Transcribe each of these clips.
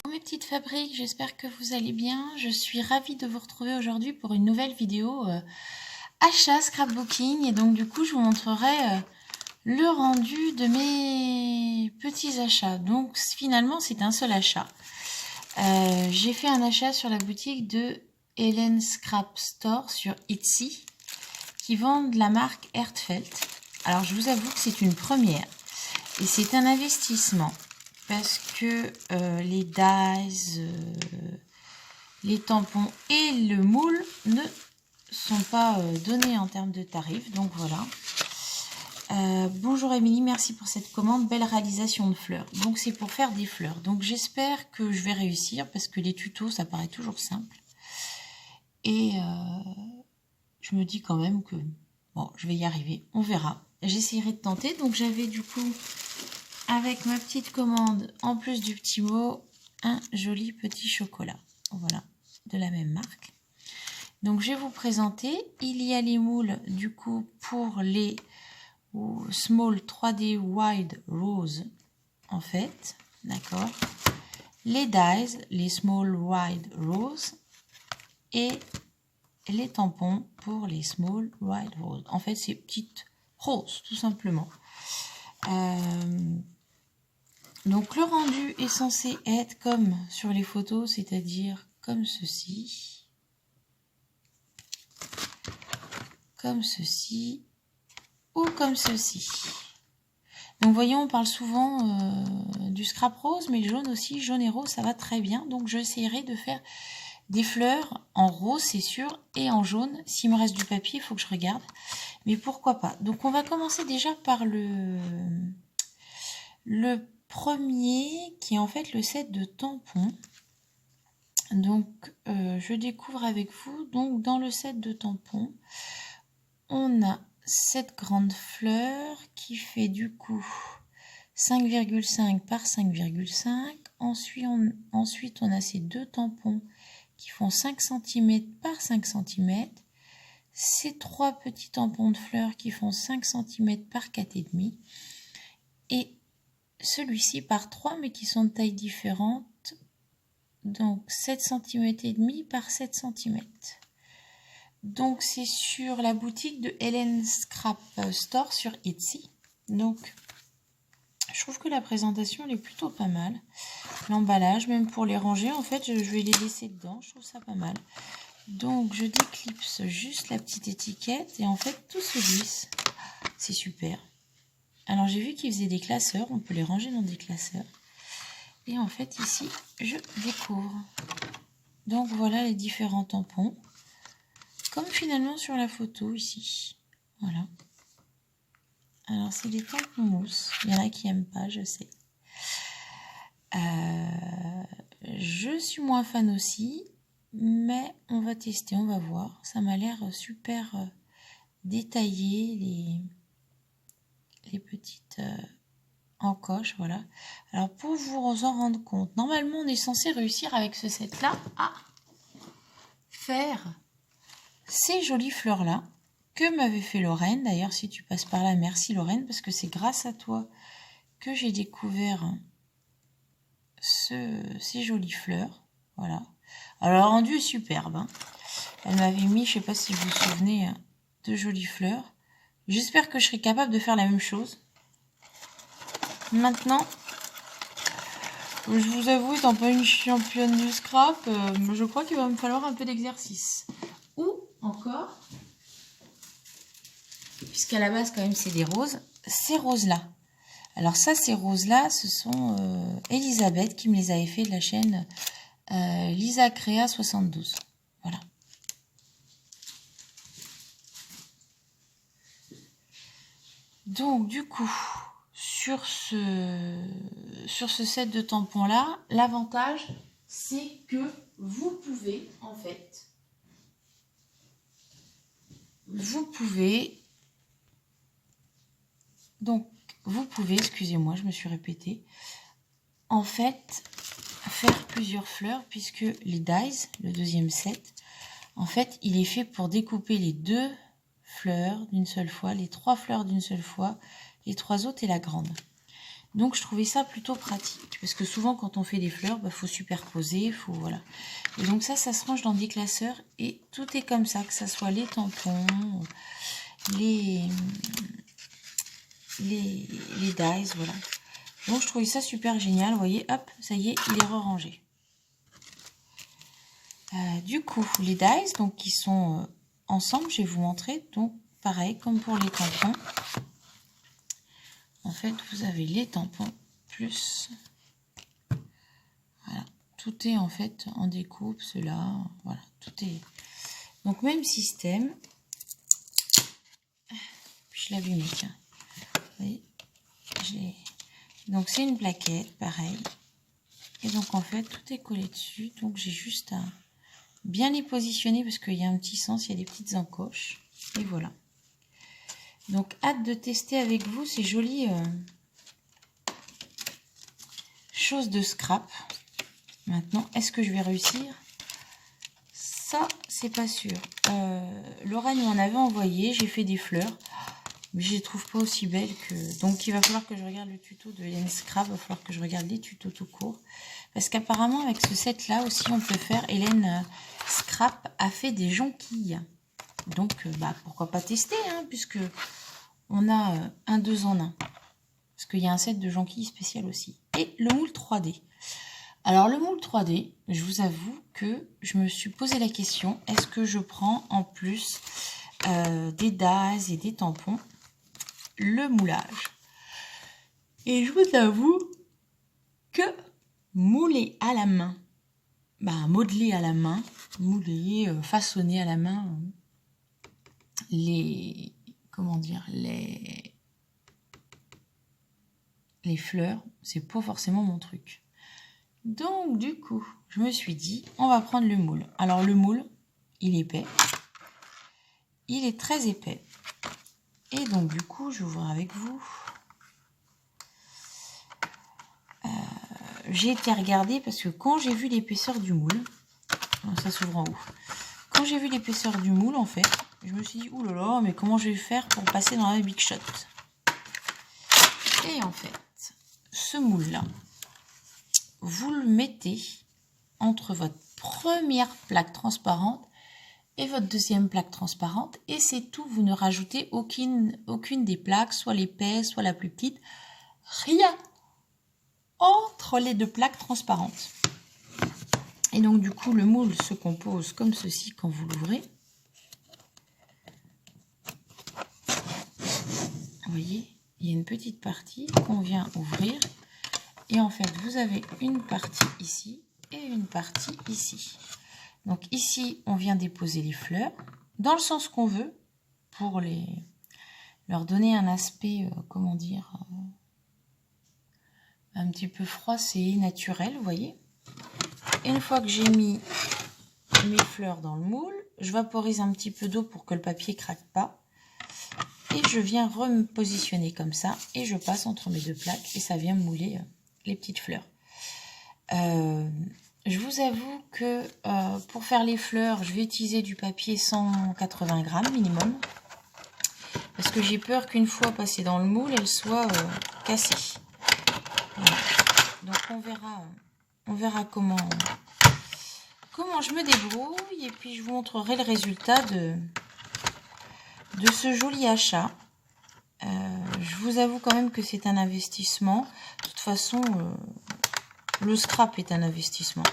Mes petites fabriques, j'espère que vous allez bien. Je suis ravie de vous retrouver aujourd'hui pour une nouvelle vidéo achat scrapbooking. Et donc du coup, je vous montrerai le rendu de mes petits achats. Donc finalement, c'est un seul achat. J'ai fait un achat sur la boutique de Helen Scrap Store sur Etsy qui vendent la marque Hertfeld. Alors je vous avoue que c'est une première et c'est un investissement parce que les dies, les tampons et le moule ne sont pas donnés en termes de tarifs. Donc voilà. Bonjour Émilie, merci pour cette commande, belle réalisation de fleurs. Donc c'est pour faire des fleurs. Donc j'espère que je vais réussir parce que les tutos ça paraît toujours simple. Et je me dis quand même que bon, je vais y arriver, on verra. J'essaierai de tenter. Donc j'avais du coup avec ma petite commande en plus du petit mot un joli petit chocolat. Voilà, de la même marque. Donc je vais vous présenter. Il y a les moules du coup pour les Small 3D Wide Rose en fait, d'accord. Les dies, les Small Wide Rose et les tampons pour les Small Wide Rose. En fait, c'est petites roses tout simplement. Donc le rendu est censé être comme sur les photos, c'est-à-dire comme ceci. Comme ceci. Ou comme ceci. Donc voyons, on parle souvent du scrap rose, mais le jaune aussi, jaune et rose, ça va très bien. Donc j'essaierai de faire des fleurs en rose, c'est sûr, et en jaune. S'il me reste du papier, il faut que je regarde. Mais pourquoi pas. Donc on va commencer déjà par le premier, qui est en fait le set de tampons. Donc je découvre avec vous. Donc dans le set de tampons, on a cette grande fleur qui fait du coup 5,5 par 5,5. Ensuite, on a ces deux tampons qui font 5 cm par 5 cm. Ces trois petits tampons de fleurs qui font 5 cm par 4,5. Et celui-ci par 3 mais qui sont de taille différente. Donc 7 cm et demi par 7 cm. Donc c'est sur la boutique de Helen Scrap Store sur Etsy. Donc je trouve que la présentation elle est plutôt pas mal. L'emballage, même pour les ranger, en fait je vais les laisser dedans. Je trouve ça pas mal. Donc je déclipse juste la petite étiquette et en fait tout se glisse. C'est super. Alors j'ai vu qu'ils faisaient des classeurs. On peut les ranger dans des classeurs. Et en fait ici je découvre. Donc voilà les différents tampons. Comme finalement sur la photo ici. Voilà. Alors c'est des tampons mousse. Il y en a qui n'aiment pas, je sais. Je suis moins fan aussi. Mais on va tester, on va voir. Ça m'a l'air super détaillé. Les petites encoches, voilà. Alors pour vous en rendre compte, normalement on est censé réussir avec ce set là à faire ces jolies fleurs là que m'avait fait Lorraine. D'ailleurs si tu passes par là, merci Lorraine, parce que c'est grâce à toi que j'ai découvert ces jolies fleurs. Voilà. Alors le rendu est superbe, hein. Elle m'avait mis, je sais pas si vous vous souvenez, de jolies fleurs. J'espère que je serai capable de faire la même chose. Maintenant, je vous avoue, étant pas une championne du scrap, je crois qu'il va me falloir un peu d'exercice. Ou encore, puisqu'à la base quand même c'est des roses, ces roses-là. Alors ça, ces roses-là, ce sont Elisabeth qui me les avait fait de la chaîne Lisa Créa 72. Voilà. Donc du coup, sur ce set de tampons là, l'avantage c'est que vous pouvez en fait, excusez-moi, je me suis répétée, en fait faire plusieurs fleurs puisque les dies, le deuxième set, En fait, il est fait pour découper les 2 fleurs d'une seule fois, les 3 fleurs d'une seule fois, les 3 autres et la grande. Donc, je trouvais ça plutôt pratique. Parce que souvent, quand on fait des fleurs, bah, faut superposer, faut, voilà. Et donc ça se range dans des classeurs. Et tout est comme ça, que ça soit les tampons, les dies, voilà. Donc, je trouvais ça super génial. Vous voyez, hop, ça y est, il est rangé. Du coup, les dies, donc qui sont ensemble, je vais vous montrer. Donc, pareil, comme pour les tampons. En fait, vous avez les tampons plus... Voilà, tout est en fait en découpe, cela, voilà, tout est... Donc, même système. Puis, je l'abîme, tiens. Vous voyez, donc, c'est une plaquette, pareil. Et donc, en fait, tout est collé dessus. Donc, j'ai juste à bien les positionner parce qu'il y a un petit sens, il y a des petites encoches. Et voilà. Donc, hâte de tester avec vous ces jolies choses de scrap. Maintenant, est-ce que je vais réussir? Ça, c'est pas sûr. Laura nous en avait envoyé, j'ai fait des fleurs. Mais je les trouve pas aussi belles que... Donc, il va falloir que je regarde le tuto de Hélène Scrap. Il va falloir que je regarde les tutos tout court. Parce qu'apparemment, avec ce set-là aussi, on peut faire... Hélène Scrap a fait des jonquilles. Donc, bah, pourquoi pas tester, hein, puisque on a un 2 en 1. Parce qu'il y a un set de jonquilles spécial aussi. Et le moule 3D. Alors, le moule 3D, je vous avoue que je me suis posé la question, est-ce que je prends en plus des DAS et des tampons le moulage? Et je vous avoue que mouler à la main, bah, modeler à la main, mouler, façonner à la main comment dire, les fleurs, c'est pas forcément mon truc. Donc, du coup, je me suis dit, on va prendre le moule. Alors, le moule, il est épais. Il est très épais. Et donc, du coup, je vais voir avec vous. J'ai été regarder parce que quand j'ai vu l'épaisseur du moule, ça s'ouvre en haut. Quand j'ai vu l'épaisseur du moule, en fait, je me suis dit, oulala, mais comment je vais faire pour passer dans la Big Shot? Et en fait, ce moule-là, vous le mettez entre votre première plaque transparente et votre deuxième plaque transparente. Et c'est tout, vous ne rajoutez aucune des plaques, soit l'épaisse, soit la plus petite. Rien entre les 2 plaques transparentes. Et donc, du coup, le moule se compose comme ceci quand vous l'ouvrez. Vous voyez, il y a une petite partie qu'on vient ouvrir. Et en fait, vous avez une partie ici et une partie ici. Donc ici, on vient déposer les fleurs dans le sens qu'on veut pour leur donner un aspect, comment dire, un petit peu froissé, naturel, vous voyez. Et une fois que j'ai mis mes fleurs dans le moule, je vaporise un petit peu d'eau pour que le papier ne craque pas. Et je viens repositionner comme ça et je passe entre mes 2 plaques et ça vient mouler les petites fleurs. Je vous avoue que pour faire les fleurs, je vais utiliser du papier 180 grammes minimum. Parce que j'ai peur qu'une fois passée dans le moule, elle soit cassée. Voilà. Donc on verra comment je me débrouille. Et puis je vous montrerai le résultat de ce joli achat. Je vous avoue quand même que c'est un investissement. De toute façon, le scrap est un investissement.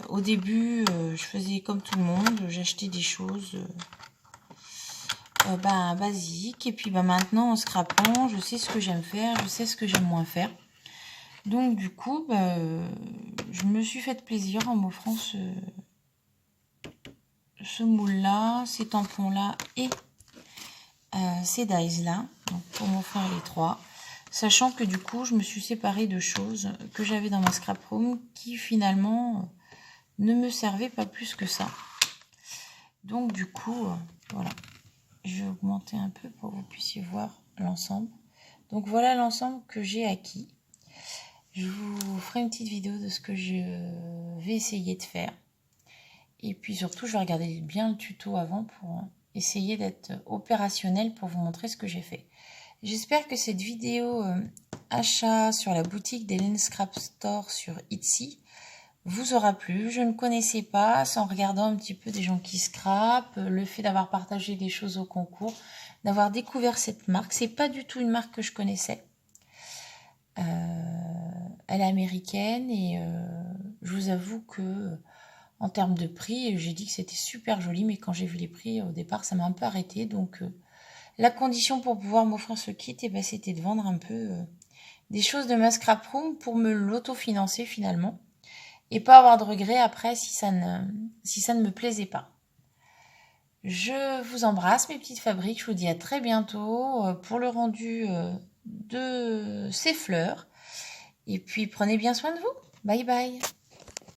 Au début, je faisais comme tout le monde, j'achetais des choses basiques. Et puis maintenant, en scrapant, je sais ce que j'aime faire, je sais ce que j'aime moins faire. Donc du coup, je me suis fait plaisir en m'offrant ce moule-là, ces tampons-là et ces dies-là. Donc pour m'offrir les 3. Sachant que du coup, je me suis séparée de choses que j'avais dans ma scrap room qui finalement ne me servaient pas plus que ça. Donc du coup, voilà. Je vais augmenter un peu pour que vous puissiez voir l'ensemble. Donc voilà l'ensemble que j'ai acquis. Je vous ferai une petite vidéo de ce que je vais essayer de faire. Et puis surtout, je vais regarder bien le tuto avant pour essayer d'être opérationnel pour vous montrer ce que j'ai fait. J'espère que cette vidéo achat sur la boutique d'Hélène Scrap Store sur Etsy vous aura plu. Je ne connaissais pas, en regardant un petit peu des gens qui scrapent, le fait d'avoir partagé des choses au concours, d'avoir découvert cette marque. C'est pas du tout une marque que je connaissais. Elle est américaine et je vous avoue que en termes de prix, j'ai dit que c'était super joli, mais quand j'ai vu les prix au départ, ça m'a un peu arrêté. Donc la condition pour pouvoir m'offrir ce kit, eh ben, c'était de vendre un peu des choses de ma scrap room pour me l'autofinancer finalement. Et pas avoir de regrets après si ça ne me plaisait pas. Je vous embrasse mes petites fabriques, je vous dis à très bientôt pour le rendu de ces fleurs. Et puis prenez bien soin de vous. Bye bye.